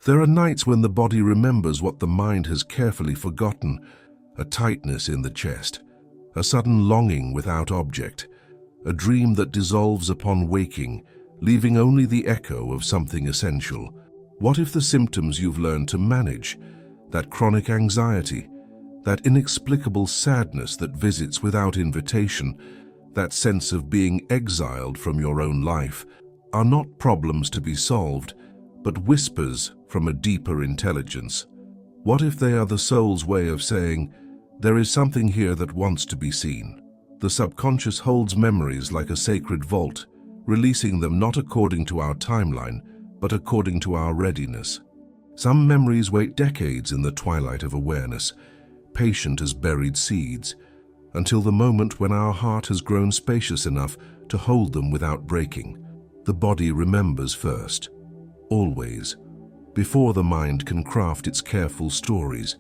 There are nights when the body remembers what the mind has carefully forgotten, a tightness in the chest, a sudden longing without object, a dream that dissolves upon waking, leaving only the echo of something essential. What if the symptoms you've learned to manage, that chronic anxiety, that inexplicable sadness that visits without invitation, that sense of being exiled from your own life, are not problems to be solved, but whispers from a deeper intelligence? What if they are the soul's way of saying, there is something here that wants to be seen? The subconscious holds memories like a sacred vault, releasing them not according to our timeline, but according to our readiness. Some memories wait decades in the twilight of awareness, patient as buried seeds, until the moment when our heart has grown spacious enough to hold them without breaking. The body remembers first, always, before the mind can craft its careful stories.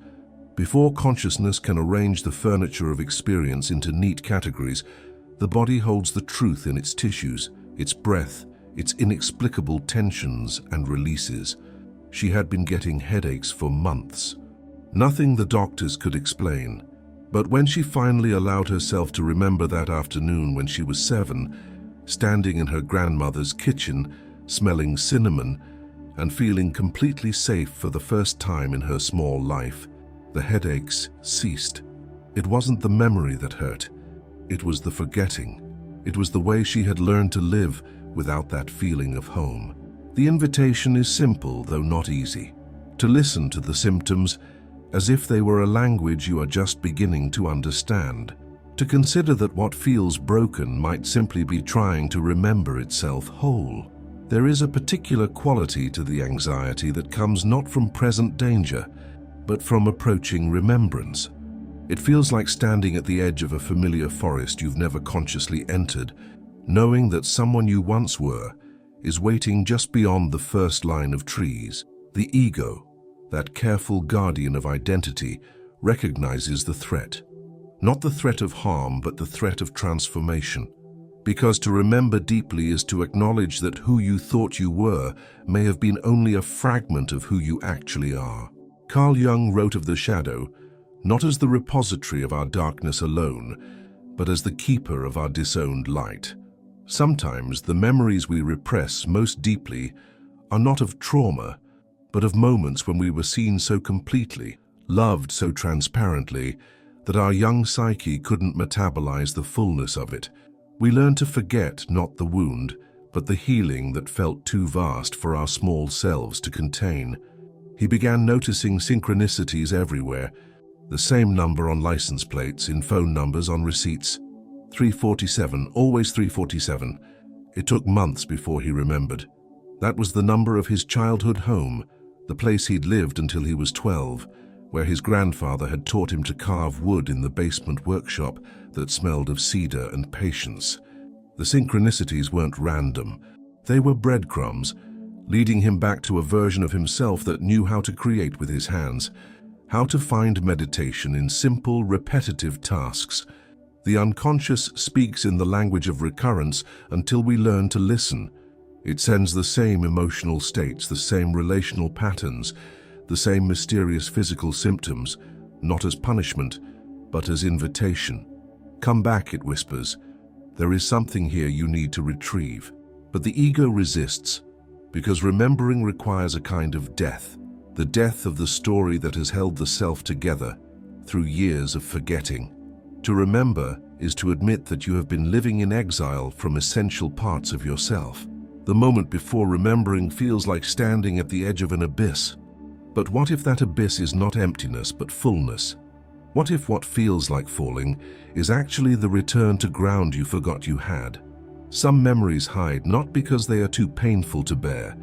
Before consciousness can arrange the furniture of experience into neat categories, the body holds the truth in its tissues, its breath, its inexplicable tensions and releases. She had been getting headaches for months. Nothing the doctors could explain. But when she finally allowed herself to remember that afternoon when she was 7, standing in her grandmother's kitchen, smelling cinnamon, and feeling completely safe for the first time in her small life, the headaches ceased. It wasn't the memory that hurt. It was the forgetting. It was the way she had learned to live without that feeling of home. The invitation is simple, though not easy. To listen to the symptoms as if they were a language you are just beginning to understand. To consider that what feels broken might simply be trying to remember itself whole. There is a particular quality to the anxiety that comes not from present danger, but from approaching remembrance. It feels like standing at the edge of a familiar forest you've never consciously entered, knowing that someone you once were is waiting just beyond the first line of trees. The ego, that careful guardian of identity, recognizes the threat. Not the threat of harm, but the threat of transformation. Because to remember deeply is to acknowledge that who you thought you were may have been only a fragment of who you actually are. Carl Jung wrote of the shadow, not as the repository of our darkness alone, but as the keeper of our disowned light. Sometimes the memories we repress most deeply are not of trauma, but of moments when we were seen so completely, loved so transparently, that our young psyche couldn't metabolize the fullness of it. We learn to forget not the wound, but the healing that felt too vast for our small selves to contain. He began noticing synchronicities everywhere, the same number on license plates, in phone numbers, on receipts. 347, always 347. It took months before he remembered. That was the number of his childhood home, the place he'd lived until he was 12, where his grandfather had taught him to carve wood in the basement workshop that smelled of cedar and patience. The synchronicities weren't random. They were breadcrumbs, leading him back to a version of himself that knew how to create with his hands, how to find meditation in simple, repetitive tasks. The unconscious speaks in the language of recurrence until we learn to listen. It sends the same emotional states, the same relational patterns, the same mysterious physical symptoms, not as punishment, but as invitation. Come back, it whispers. There is something here you need to retrieve. But the ego resists, because remembering requires a kind of death, the death of the story that has held the self together through years of forgetting. To remember is to admit that you have been living in exile from essential parts of yourself. The moment before remembering feels like standing at the edge of an abyss. But what if that abyss is not emptiness but fullness? What if what feels like falling is actually the return to ground you forgot you had? Some memories hide not because they are too painful to bear,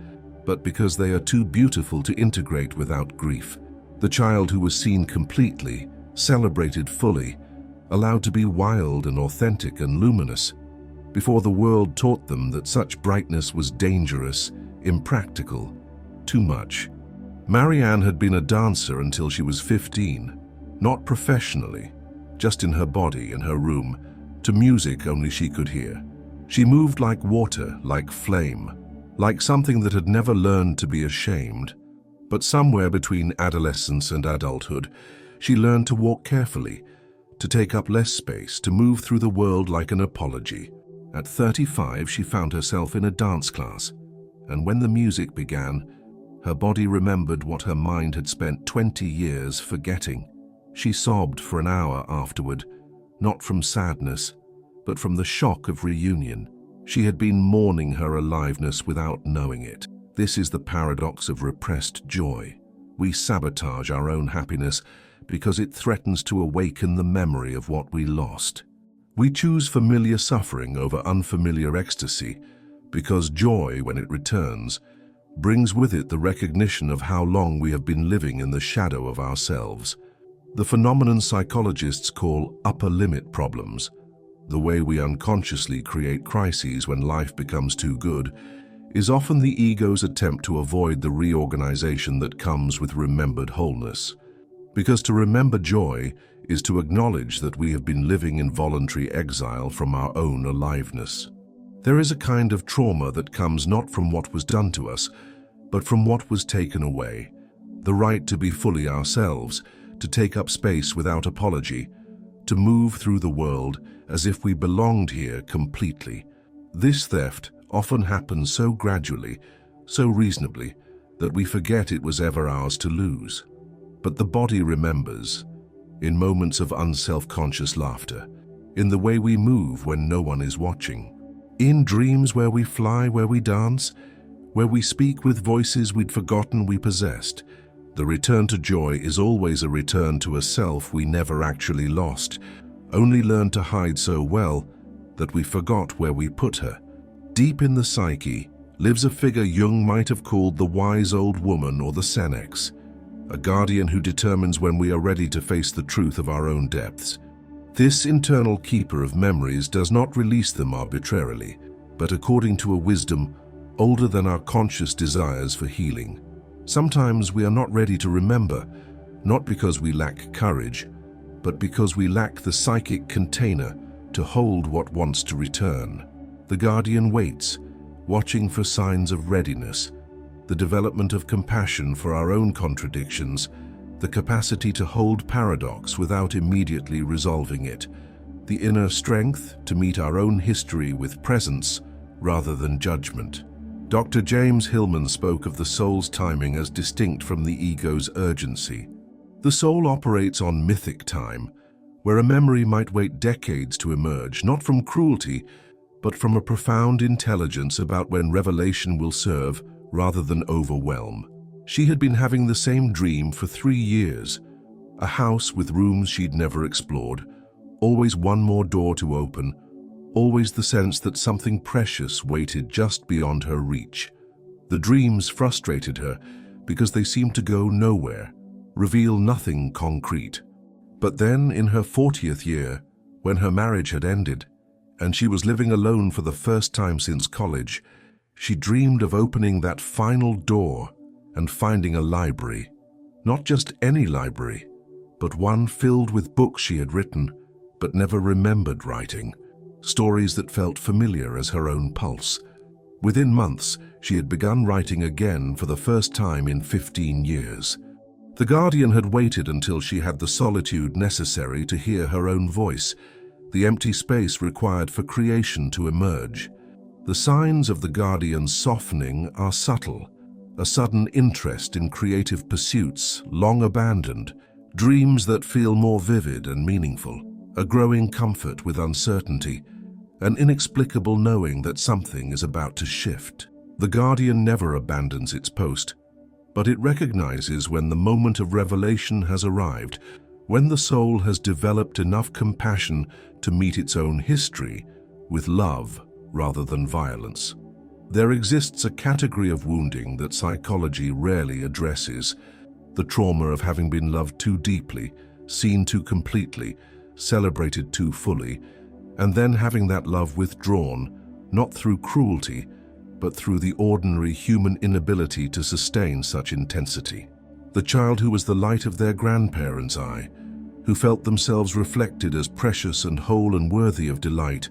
but because they are too beautiful to integrate without grief. The child who was seen completely, celebrated fully, allowed to be wild and authentic and luminous, before the world taught them that such brightness was dangerous, impractical, too much. Marianne had been a dancer until she was 15, not professionally, just in her body, in her room, to music only she could hear. She moved like water, like flame, like something that had never learned to be ashamed. But somewhere between adolescence and adulthood, she learned to walk carefully, to take up less space, to move through the world like an apology. At 35, she found herself in a dance class, and when the music began, her body remembered what her mind had spent 20 years forgetting. She sobbed for an hour afterward, not from sadness, but from the shock of reunion. She had been mourning her aliveness without knowing it. This is the paradox of repressed joy. We sabotage our own happiness because it threatens to awaken the memory of what we lost. We choose familiar suffering over unfamiliar ecstasy because joy, when it returns, brings with it the recognition of how long we have been living in the shadow of ourselves. The phenomenon psychologists call upper limit problems, the way we unconsciously create crises when life becomes too good, is often the ego's attempt to avoid the reorganization that comes with remembered wholeness. Because to remember joy is to acknowledge that we have been living in voluntary exile from our own aliveness. There is a kind of trauma that comes not from what was done to us, but from what was taken away. The right to be fully ourselves, to take up space without apology, to move through the world as if we belonged here completely. This theft often happens so gradually, so reasonably, that we forget it was ever ours to lose. But the body remembers, in moments of unself-conscious laughter, in the way we move when no one is watching, in dreams where we fly, where we dance, where we speak with voices we'd forgotten we possessed. The return to joy is always a return to a self we never actually lost, only learned to hide so well that we forgot where we put her. Deep in the psyche lives a figure Jung might have called the wise old woman or the Senex, a guardian who determines when we are ready to face the truth of our own depths. This internal keeper of memories does not release them arbitrarily, but according to a wisdom older than our conscious desires for healing. Sometimes we are not ready to remember, not because we lack courage, but because we lack the psychic container to hold what wants to return. The guardian waits, watching for signs of readiness, the development of compassion for our own contradictions, the capacity to hold paradox without immediately resolving it, the inner strength to meet our own history with presence rather than judgment. Dr. James Hillman spoke of the soul's timing as distinct from the ego's urgency. The soul operates on mythic time, where a memory might wait decades to emerge, not from cruelty, but from a profound intelligence about when revelation will serve rather than overwhelm. She had been having the same dream for 3 years, a house with rooms she'd never explored, always one more door to open, always the sense that something precious waited just beyond her reach. The dreams frustrated her because they seemed to go nowhere, reveal nothing concrete. But then, in her 40th year, when her marriage had ended, and she was living alone for the first time since college, she dreamed of opening that final door and finding a library. Not just any library, but one filled with books she had written, but never remembered writing. Stories that felt familiar as her own pulse. Within months, she had begun writing again for the first time in 15 years. The guardian had waited until she had the solitude necessary to hear her own voice, the empty space required for creation to emerge. The signs of the guardian's softening are subtle, a sudden interest in creative pursuits long abandoned, dreams that feel more vivid and meaningful, a growing comfort with uncertainty, an inexplicable knowing that something is about to shift. The guardian never abandons its post, but it recognizes when the moment of revelation has arrived, when the soul has developed enough compassion to meet its own history with love rather than violence. There exists a category of wounding that psychology rarely addresses, the trauma of having been loved too deeply, seen too completely, celebrated too fully, and then having that love withdrawn, not through cruelty, but through the ordinary human inability to sustain such intensity. The child who was the light of their grandparents' eye, who felt themselves reflected as precious and whole and worthy of delight,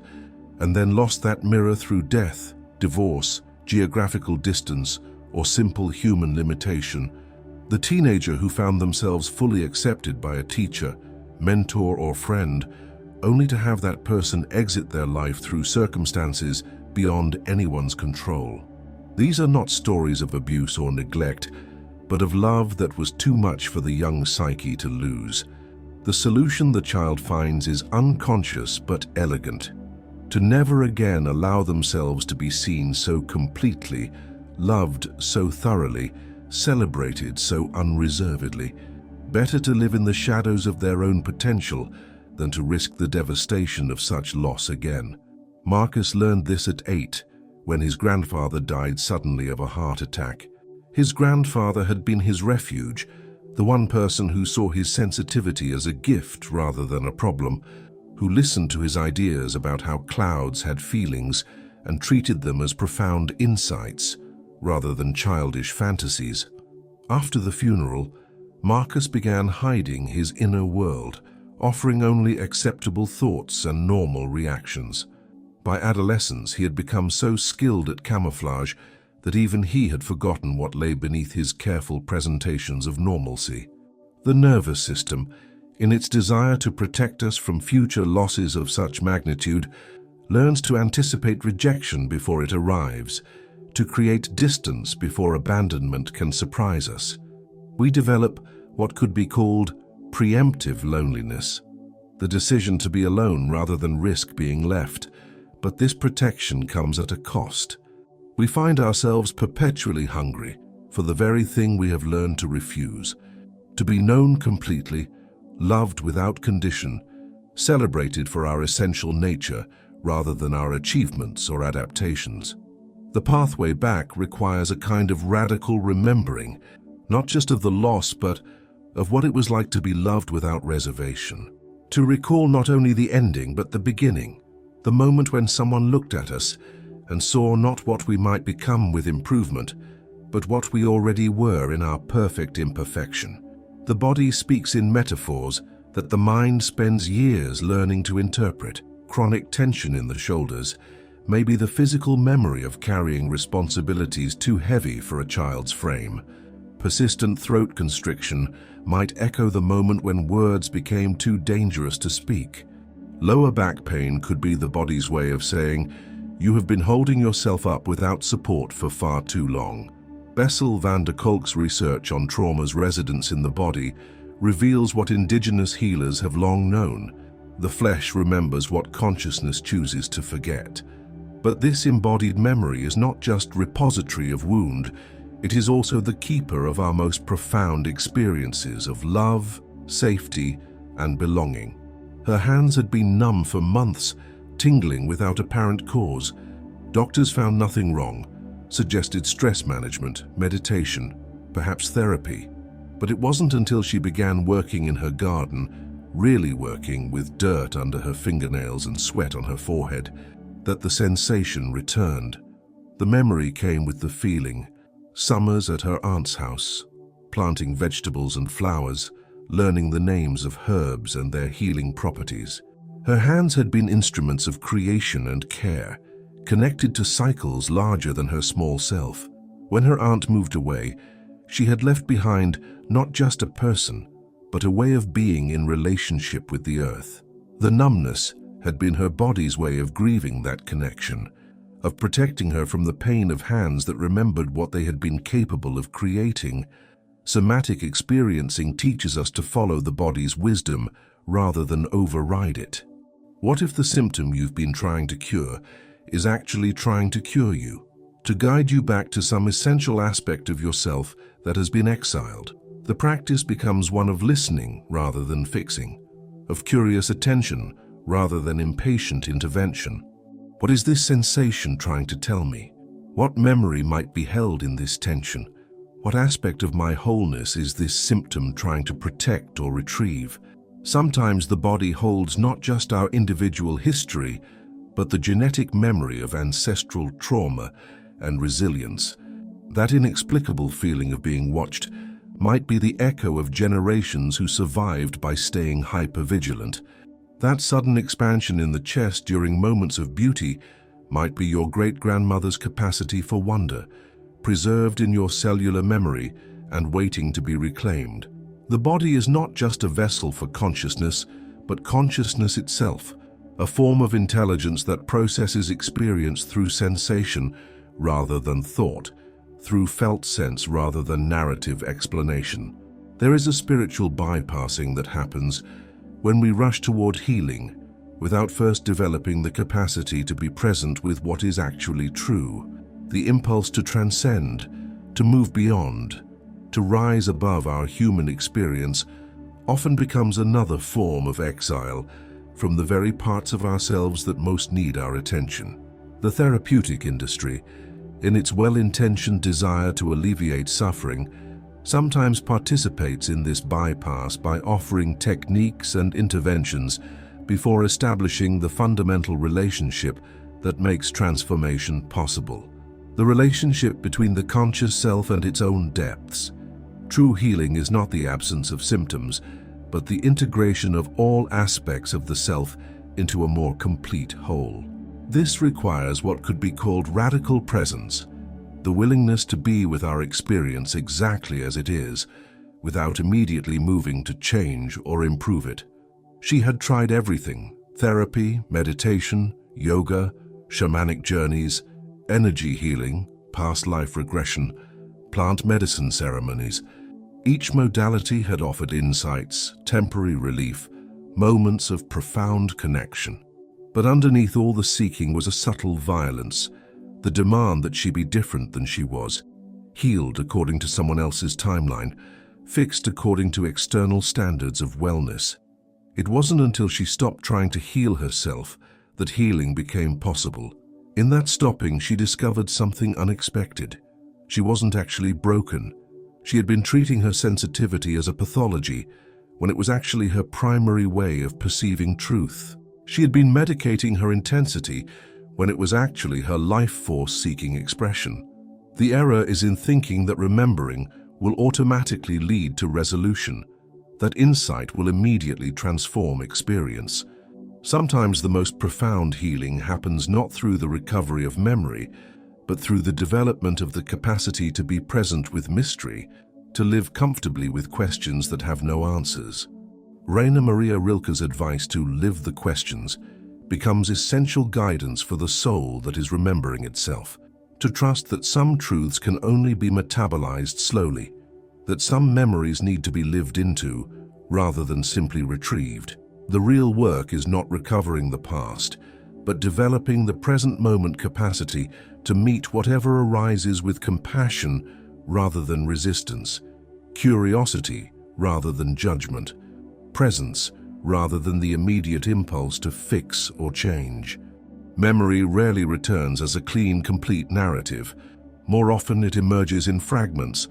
and then lost that mirror through death, divorce, geographical distance, or simple human limitation. The teenager who found themselves fully accepted by a teacher, mentor, or friend, only to have that person exit their life through circumstances beyond anyone's control. These are not stories of abuse or neglect, but of love that was too much for the young psyche to lose. The solution the child finds is unconscious but elegant: to never again allow themselves to be seen so completely, loved so thoroughly, celebrated so unreservedly. Better to live in the shadows of their own potential than to risk the devastation of such loss again. Marcus learned this at 8, when his grandfather died suddenly of a heart attack. His grandfather had been his refuge, the one person who saw his sensitivity as a gift rather than a problem, who listened to his ideas about how clouds had feelings and treated them as profound insights rather than childish fantasies. After the funeral, Marcus began hiding his inner world, offering only acceptable thoughts and normal reactions. By adolescence, he had become so skilled at camouflage that even he had forgotten what lay beneath his careful presentations of normalcy. The nervous system, in its desire to protect us from future losses of such magnitude, learns to anticipate rejection before it arrives, to create distance before abandonment can surprise us. We develop what could be called preemptive loneliness, the decision to be alone rather than risk being left. But this protection comes at a cost. We find ourselves perpetually hungry for the very thing we have learned to refuse: to be known completely, loved without condition, celebrated for our essential nature rather than our achievements or adaptations. The pathway back requires a kind of radical remembering, not just of the loss, but of what it was like to be loved without reservation. To recall not only the ending, but the beginning, the moment when someone looked at us and saw not what we might become with improvement, but what we already were in our perfect imperfection. The body speaks in metaphors that the mind spends years learning to interpret. Chronic tension in the shoulders may be the physical memory of carrying responsibilities too heavy for a child's frame. Persistent throat constriction might echo the moment when words became too dangerous to speak. Lower back pain could be the body's way of saying, "You have been holding yourself up without support for far too long." Bessel van der Kolk's research on trauma's residence in the body reveals what indigenous healers have long known: the flesh remembers what consciousness chooses to forget. But this embodied memory is not just repository of wound, it is also the keeper of our most profound experiences of love, safety, and belonging. Her hands had been numb for months, tingling without apparent cause. Doctors found nothing wrong, suggested stress management, meditation, perhaps therapy. But it wasn't until she began working in her garden, really working with dirt under her fingernails and sweat on her forehead, that the sensation returned. The memory came with the feeling. Summers at her aunt's house, planting vegetables and flowers, learning the names of herbs and their healing properties. Her hands had been instruments of creation and care, connected to cycles larger than her small self. When her aunt moved away, she had left behind not just a person, but a way of being in relationship with the earth. The numbness had been her body's way of grieving that connection, of protecting her from the pain of hands that remembered what they had been capable of creating. Somatic experiencing teaches us to follow the body's wisdom rather than override it. What if the symptom you've been trying to cure is actually trying to cure you, to guide you back to some essential aspect of yourself that has been exiled? The practice becomes one of listening rather than fixing, of curious attention rather than impatient intervention. What is this sensation trying to tell me? What memory might be held in this tension? What aspect of my wholeness is this symptom trying to protect or retrieve? Sometimes the body holds not just our individual history, but the genetic memory of ancestral trauma and resilience. That inexplicable feeling of being watched might be the echo of generations who survived by staying hypervigilant. That sudden expansion in the chest during moments of beauty might be your great-grandmother's capacity for wonder, preserved in your cellular memory and waiting to be reclaimed. The body is not just a vessel for consciousness, but consciousness itself, a form of intelligence that processes experience through sensation rather than thought, through felt sense rather than narrative explanation. There is a spiritual bypassing that happens when we rush toward healing without first developing the capacity to be present with what is actually true. The impulse to transcend, to move beyond, to rise above our human experience often becomes another form of exile from the very parts of ourselves that most need our attention. The therapeutic industry, in its well-intentioned desire to alleviate suffering, sometimes participates in this bypass by offering techniques and interventions before establishing the fundamental relationship that makes transformation possible. The relationship between the conscious self and its own depths. True healing is not the absence of symptoms, but the integration of all aspects of the self into a more complete whole. This requires what could be called radical presence, the willingness to be with our experience exactly as it is, without immediately moving to change or improve it. She had tried everything: therapy, meditation, yoga, shamanic journeys, energy healing, past life regression, plant medicine ceremonies. Each modality had offered insights, temporary relief, moments of profound connection. But underneath all the seeking was a subtle violence, the demand that she be different than she was, healed according to someone else's timeline, fixed according to external standards of wellness. It wasn't until she stopped trying to heal herself that healing became possible. In that stopping, she discovered something unexpected. She wasn't actually broken. She had been treating her sensitivity as a pathology when it was actually her primary way of perceiving truth. She had been medicating her intensity when it was actually her life force seeking expression. The error is in thinking that remembering will automatically lead to resolution, that insight will immediately transform experience. Sometimes the most profound healing happens not through the recovery of memory, but through the development of the capacity to be present with mystery, to live comfortably with questions that have no answers. Rainer Maria Rilke's advice to live the questions becomes essential guidance for the soul that is remembering itself, to trust that some truths can only be metabolized slowly, that some memories need to be lived into rather than simply retrieved. The real work is not recovering the past, but developing the present moment capacity to meet whatever arises with compassion rather than resistance, curiosity rather than judgment, presence rather than the immediate impulse to fix or change. Memory rarely returns as a clean, complete narrative. More often it emerges in fragments,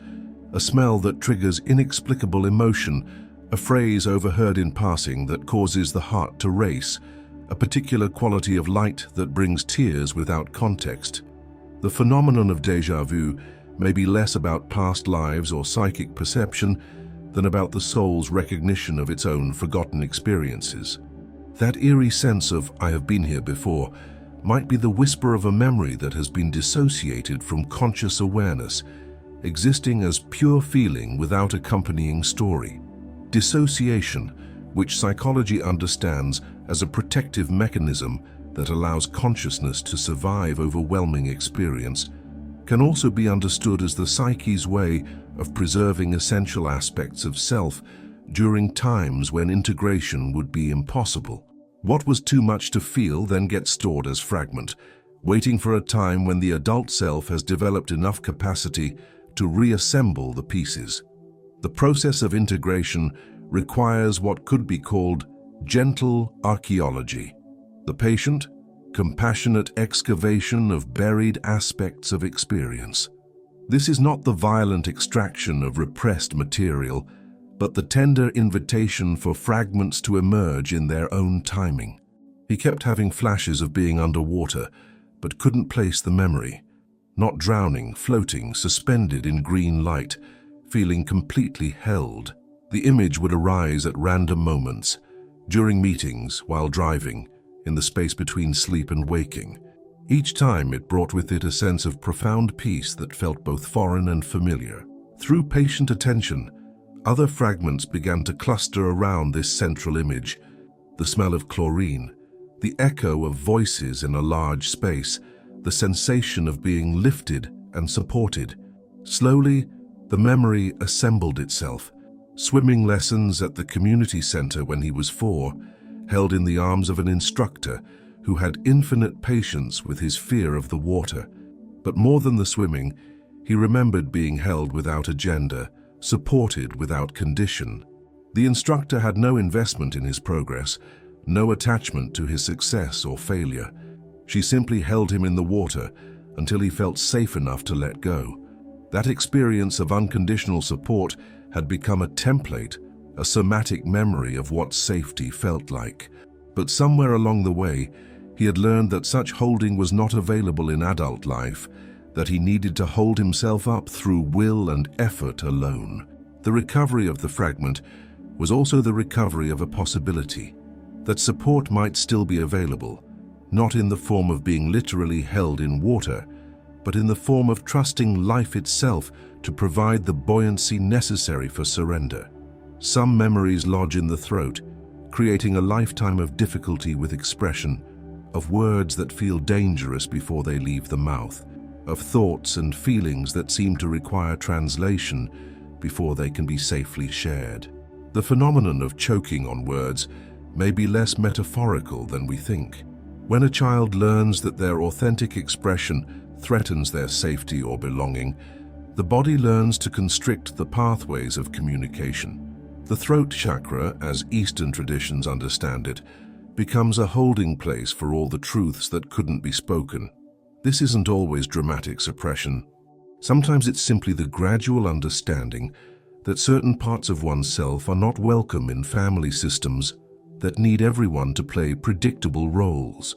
a smell that triggers inexplicable emotion, a phrase overheard in passing that causes the heart to race, a particular quality of light that brings tears without context. The phenomenon of déjà vu may be less about past lives or psychic perception than about the soul's recognition of its own forgotten experiences. That eerie sense of "I have been here before" might be the whisper of a memory that has been dissociated from conscious awareness, existing as pure feeling without accompanying story. Dissociation, which psychology understands as a protective mechanism that allows consciousness to survive overwhelming experience, can also be understood as the psyche's way of preserving essential aspects of self during times when integration would be impossible. What was too much to feel then gets stored as fragment, waiting for a time when the adult self has developed enough capacity to reassemble the pieces. The process of integration requires what could be called gentle archaeology. The patient, compassionate excavation of buried aspects of experience. This is not the violent extraction of repressed material, but the tender invitation for fragments to emerge in their own timing. He kept having flashes of being underwater, but couldn't place the memory. Not drowning, floating, suspended in green light, feeling completely held. The image would arise at random moments, during meetings, while driving, in the space between sleep and waking. Each time it brought with it a sense of profound peace that felt both foreign and familiar. Through patient attention, other fragments began to cluster around this central image. The smell of chlorine, the echo of voices in a large space, the sensation of being lifted and supported. Slowly, the memory assembled itself. Swimming lessons at the community center when he was 4, held in the arms of an instructor who had infinite patience with his fear of the water. But more than the swimming, he remembered being held without agenda, supported without condition. The instructor had no investment in his progress, no attachment to his success or failure. She simply held him in the water until he felt safe enough to let go. That experience of unconditional support had become a template, a somatic memory of what safety felt like. But somewhere along the way, he had learned that such holding was not available in adult life, that he needed to hold himself up through will and effort alone. The recovery of the fragment was also the recovery of a possibility, that support might still be available, not in the form of being literally held in water, but in the form of trusting life itself to provide the buoyancy necessary for surrender. Some memories lodge in the throat, creating a lifetime of difficulty with expression, of words that feel dangerous before they leave the mouth, of thoughts and feelings that seem to require translation before they can be safely shared. The phenomenon of choking on words may be less metaphorical than we think. When a child learns that their authentic expression threatens their safety or belonging, the body learns to constrict the pathways of communication. The throat chakra, as Eastern traditions understand it, becomes a holding place for all the truths that couldn't be spoken. This isn't always dramatic suppression. Sometimes it's simply the gradual understanding that certain parts of oneself are not welcome in family systems that need everyone to play predictable roles.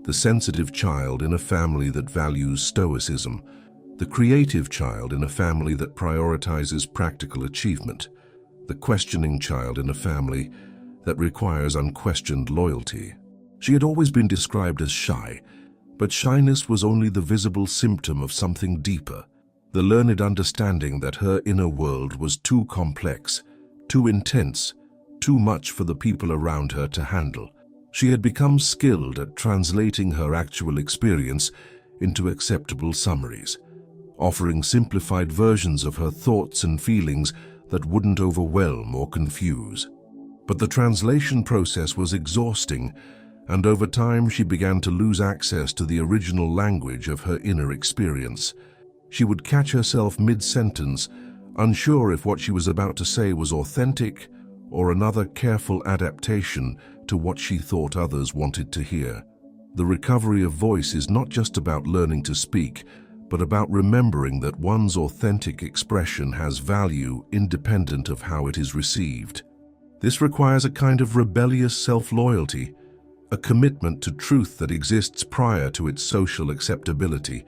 The sensitive child in a family that values stoicism, the creative child in a family that prioritizes practical achievement, the questioning child in a family that requires unquestioned loyalty. She had always been described as shy, but shyness was only the visible symptom of something deeper, the learned understanding that her inner world was too complex, too intense, too much for the people around her to handle. She had become skilled at translating her actual experience into acceptable summaries, offering simplified versions of her thoughts and feelings that wouldn't overwhelm or confuse. But the translation process was exhausting, and over time she began to lose access to the original language of her inner experience. She would catch herself mid-sentence, unsure if what she was about to say was authentic or another careful adaptation to what she thought others wanted to hear. The recovery of voice is not just about learning to speak, but about remembering that one's authentic expression has value independent of how it is received. This requires a kind of rebellious self-loyalty, a commitment to truth that exists prior to its social acceptability.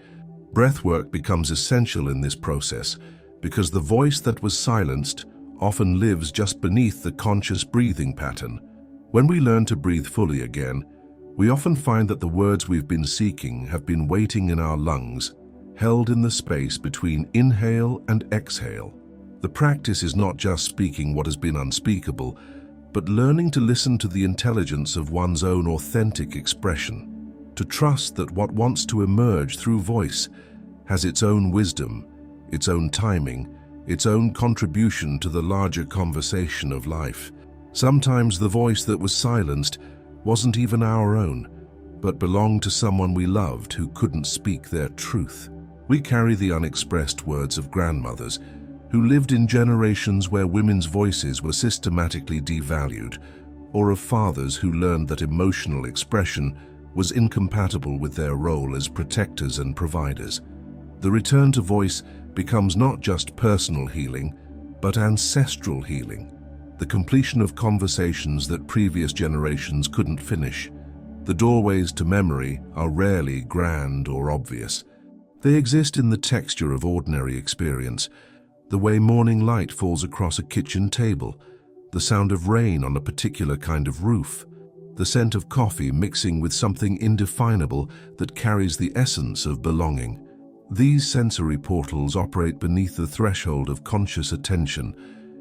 Breathwork becomes essential in this process because the voice that was silenced often lives just beneath the conscious breathing pattern. When we learn to breathe fully again, we often find that the words we've been seeking have been waiting in our lungs, held in the space between inhale and exhale. The practice is not just speaking what has been unspeakable, but learning to listen to the intelligence of one's own authentic expression, to trust that what wants to emerge through voice has its own wisdom, its own timing, its own contribution to the larger conversation of life. Sometimes the voice that was silenced wasn't even our own, but belonged to someone we loved who couldn't speak their truth. We carry the unexpressed words of grandmothers who lived in generations where women's voices were systematically devalued, or of fathers who learned that emotional expression was incompatible with their role as protectors and providers. The return to voice becomes not just personal healing, but ancestral healing, the completion of conversations that previous generations couldn't finish. The doorways to memory are rarely grand or obvious. They exist in the texture of ordinary experience, the way morning light falls across a kitchen table, the sound of rain on a particular kind of roof, the scent of coffee mixing with something indefinable that carries the essence of belonging. These sensory portals operate beneath the threshold of conscious attention,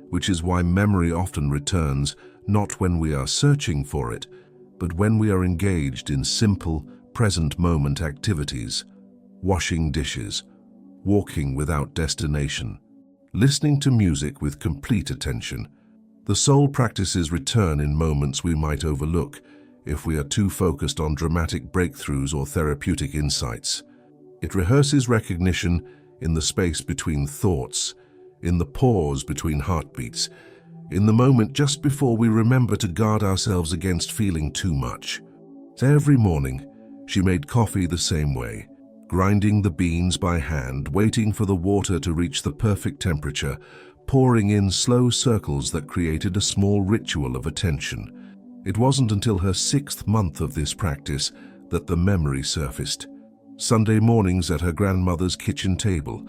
which is why memory often returns not when we are searching for it, but when we are engaged in simple, present-moment activities, washing dishes, walking without destination, listening to music with complete attention. The soul practices return in moments we might overlook if we are too focused on dramatic breakthroughs or therapeutic insights. It rehearses recognition in the space between thoughts, in the pause between heartbeats, in the moment just before we remember to guard ourselves against feeling too much. Every morning, she made coffee the same way, grinding the beans by hand, waiting for the water to reach the perfect temperature, pouring in slow circles that created a small ritual of attention. It wasn't until her 6th month of this practice that the memory surfaced. Sunday mornings at her grandmother's kitchen table,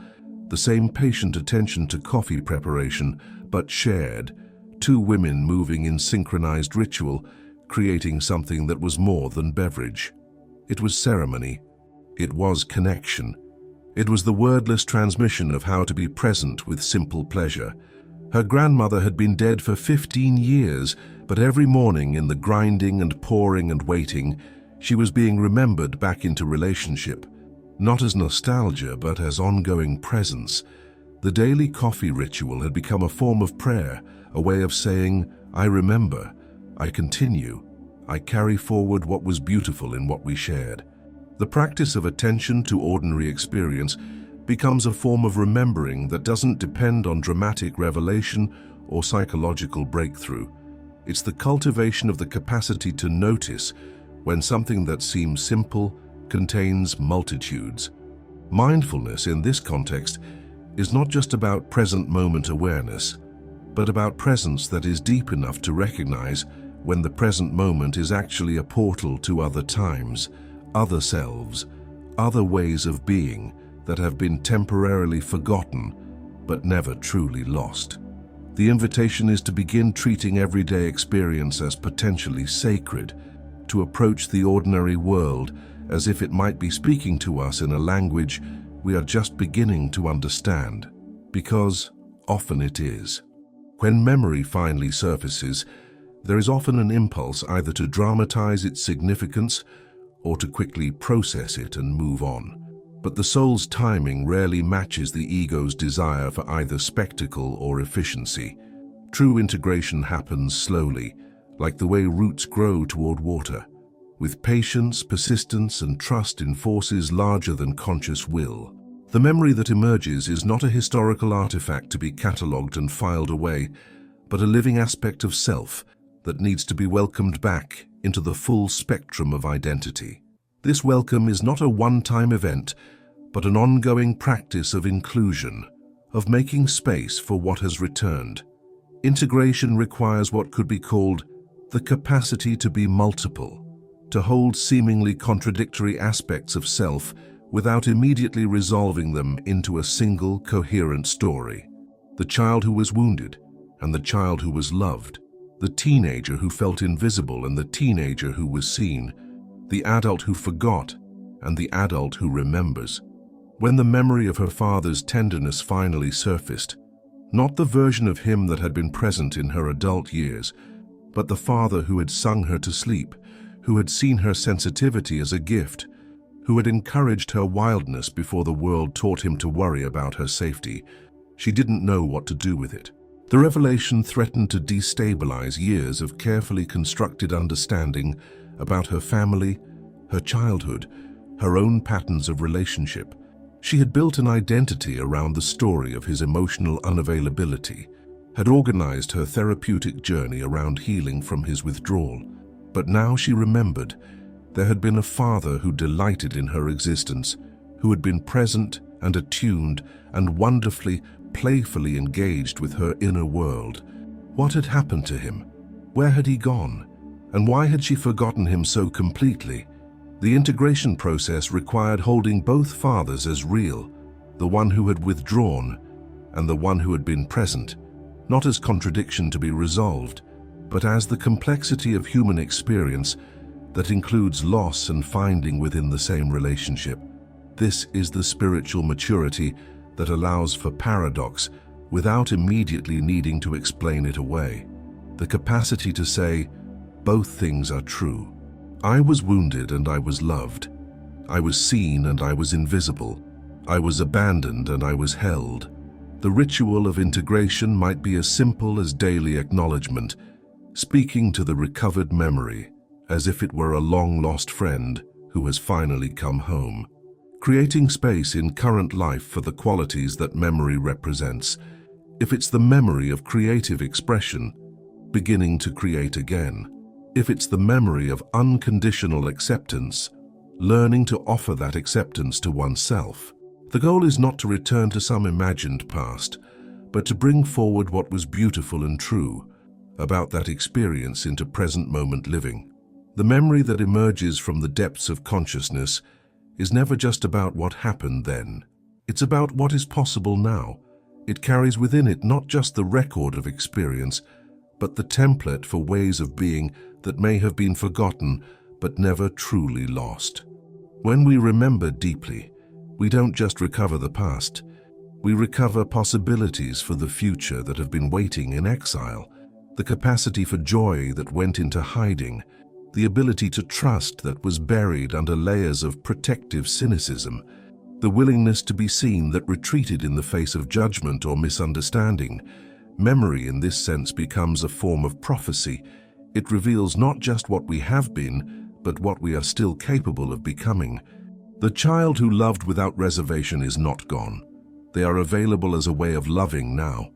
the same patient attention to coffee preparation, but shared, 2 women moving in synchronized ritual, creating something that was more than beverage. It was ceremony. It was connection. It was the wordless transmission of how to be present with simple pleasure. Her grandmother had been dead for 15 years, but every morning in the grinding and pouring and waiting, she was being remembered back into relationship, not as nostalgia, but as ongoing presence. The daily coffee ritual had become a form of prayer, a way of saying, I remember, I continue, I carry forward what was beautiful in what we shared. The practice of attention to ordinary experience becomes a form of remembering that doesn't depend on dramatic revelation or psychological breakthrough. It's the cultivation of the capacity to notice when something that seems simple contains multitudes. Mindfulness in this context is not just about present moment awareness, but about presence that is deep enough to recognize when the present moment is actually a portal to other times, other selves, other ways of being that have been temporarily forgotten but never truly lost. The invitation is to begin treating everyday experience as potentially sacred, to approach the ordinary world as if it might be speaking to us in a language we are just beginning to understand, because often it is. When memory finally surfaces, there is often an impulse either to dramatize its significance or to quickly process it and move on. But the soul's timing rarely matches the ego's desire for either spectacle or efficiency. True integration happens slowly, like the way roots grow toward water, with patience, persistence, and trust in forces larger than conscious will. The memory that emerges is not a historical artifact to be catalogued and filed away, but a living aspect of self that needs to be welcomed back into the full spectrum of identity. This welcome is not a one-time event, but an ongoing practice of inclusion, of making space for what has returned. Integration requires what could be called the capacity to be multiple, to hold seemingly contradictory aspects of self without immediately resolving them into a single coherent story. The child who was wounded and the child who was loved, the teenager who felt invisible and the teenager who was seen, the adult who forgot and the adult who remembers. When the memory of her father's tenderness finally surfaced, not the version of him that had been present in her adult years, but the father who had sung her to sleep, who had seen her sensitivity as a gift, who had encouraged her wildness before the world taught him to worry about her safety, she didn't know what to do with it. The revelation threatened to destabilize years of carefully constructed understanding about her family, her childhood, her own patterns of relationship. She had built an identity around the story of his emotional unavailability, had organized her therapeutic journey around healing from his withdrawal. But now she remembered there had been a father who delighted in her existence, who had been present and attuned and wonderfully, playfully engaged with her inner world. What had happened to him? Where had he gone? And why had she forgotten him so completely? The integration process required holding both fathers as real, the one who had withdrawn and the one who had been present, not as contradiction to be resolved, but as the complexity of human experience that includes loss and finding within the same relationship. This is the spiritual maturity that allows for paradox without immediately needing to explain it away. The capacity to say, both things are true. I was wounded and I was loved. I was seen and I was invisible. I was abandoned and I was held. The ritual of integration might be as simple as daily acknowledgement, speaking to the recovered memory as if it were a long-lost friend who has finally come home. Creating space in current life for the qualities that memory represents. If it's the memory of creative expression, beginning to create again. If it's the memory of unconditional acceptance, learning to offer that acceptance to oneself. The goal is not to return to some imagined past, but to bring forward what was beautiful and true about that experience into present moment living. The memory that emerges from the depths of consciousness is never just about what happened then. It's about what is possible now. It carries within it not just the record of experience, but the template for ways of being that may have been forgotten but never truly lost. When we remember deeply, we don't just recover the past, we recover possibilities for the future that have been waiting in exile, the capacity for joy that went into hiding, the ability to trust that was buried under layers of protective cynicism, the willingness to be seen that retreated in the face of judgment or misunderstanding. Memory in this sense becomes a form of prophecy. It reveals not just what we have been, but what we are still capable of becoming. The child who loved without reservation is not gone. They are available as a way of loving now.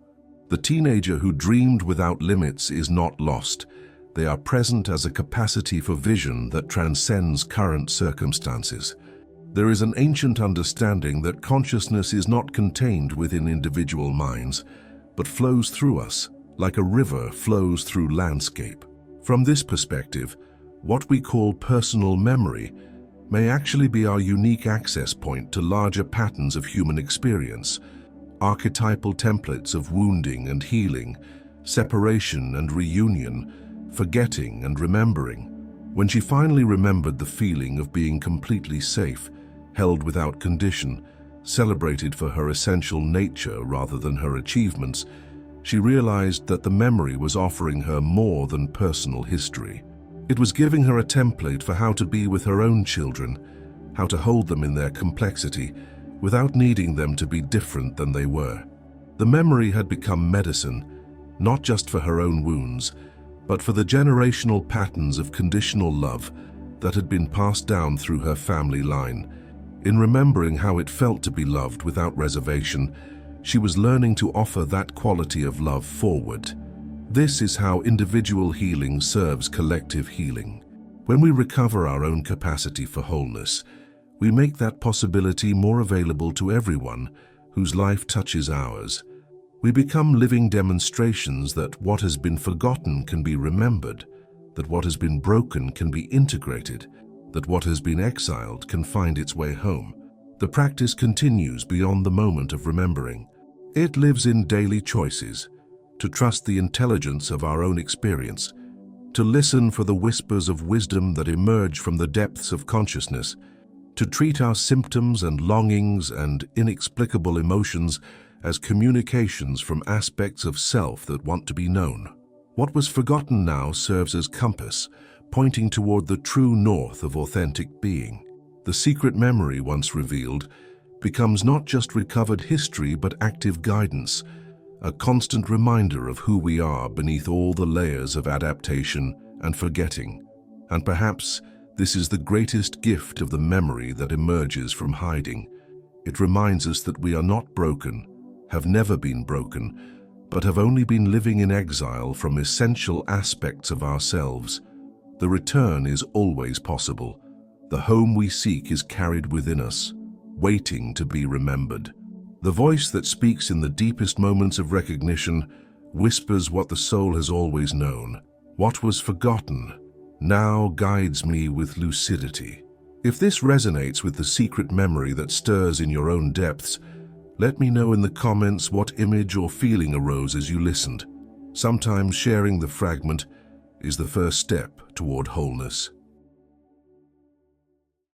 The teenager who dreamed without limits is not lost. They are present as a capacity for vision that transcends current circumstances. There is an ancient understanding that consciousness is not contained within individual minds, but flows through us, like a river flows through landscape. From this perspective, what we call personal memory may actually be our unique access point to larger patterns of human experience, archetypal templates of wounding and healing, separation and reunion, forgetting and remembering. When she finally remembered the feeling of being completely safe, held without condition, celebrated for her essential nature rather than her achievements, she realized that the memory was offering her more than personal history. It was giving her a template for how to be with her own children, how to hold them in their complexity, without needing them to be different than they were. The memory had become medicine, not just for her own wounds, but for the generational patterns of conditional love that had been passed down through her family line. In remembering how it felt to be loved without reservation, she was learning to offer that quality of love forward. This is how individual healing serves collective healing. When we recover our own capacity for wholeness, we make that possibility more available to everyone whose life touches ours. We become living demonstrations that what has been forgotten can be remembered, that what has been broken can be integrated, that what has been exiled can find its way home. The practice continues beyond the moment of remembering. It lives in daily choices, to trust the intelligence of our own experience, to listen for the whispers of wisdom that emerge from the depths of consciousness, to treat our symptoms and longings and inexplicable emotions as communications from aspects of self that want to be known. What was forgotten now serves as compass, pointing toward the true north of authentic being. The secret memory once revealed becomes not just recovered history but active guidance, a constant reminder of who we are beneath all the layers of adaptation and forgetting. And perhaps this is the greatest gift of the memory that emerges from hiding. It reminds us that we are not broken, have never been broken, but have only been living in exile from essential aspects of ourselves. The return is always possible. The home we seek is carried within us, waiting to be remembered. The voice that speaks in the deepest moments of recognition whispers what the soul has always known. What was forgotten now guides me with lucidity. If this resonates with the secret memory that stirs in your own depths, let me know in the comments what image or feeling arose as you listened. Sometimes sharing the fragment is the first step toward wholeness.